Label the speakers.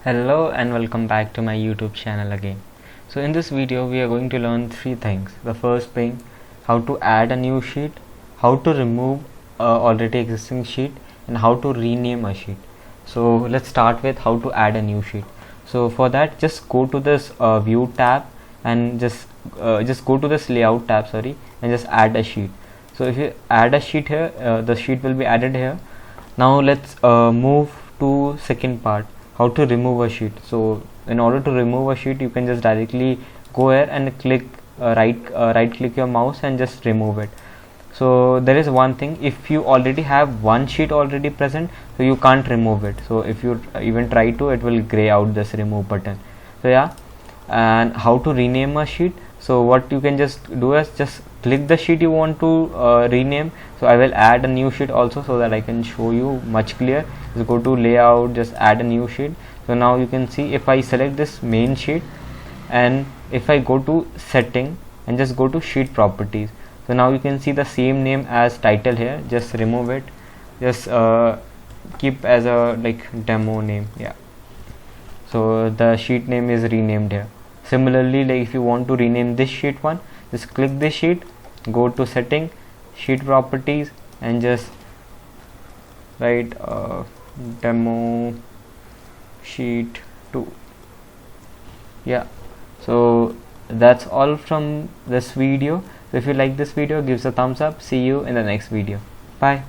Speaker 1: Hello and welcome back to my YouTube channel again. So in this video we are going to learn three things. The first being how to add a new sheet, how to remove already existing sheet, and how to rename a sheet. So let's start with how to add a new sheet. So for that, just go to this view tab and just go to this layout tab, and just add a sheet. So if you add a sheet here, the sheet will be added here. Now let's move to second part, how to remove a sheet. So in order to remove a sheet, you can just directly go here and click right click your mouse and just remove it. So there is one thing, if you already have one sheet already present, so you can't remove it. So if you even try to, it will gray out this remove button. So yeah, and how to rename a sheet. So what you can just do is just click the sheet you want to rename. So I will add a new sheet also so that I can show you much clear. Just go to layout, just add a new sheet. So now you can see, if I select this main sheet and if I go to setting and just go to sheet properties, so now you can see the same name as title here. Just remove it, just keep as a demo name. Yeah, so the sheet name is renamed here. Similarly, if you want to rename this sheet one, just click this sheet, go to setting, sheet properties, and just write demo sheet 2. Yeah, so that's all from this video. So if you like this video, give us a thumbs up. See you in the next video. Bye.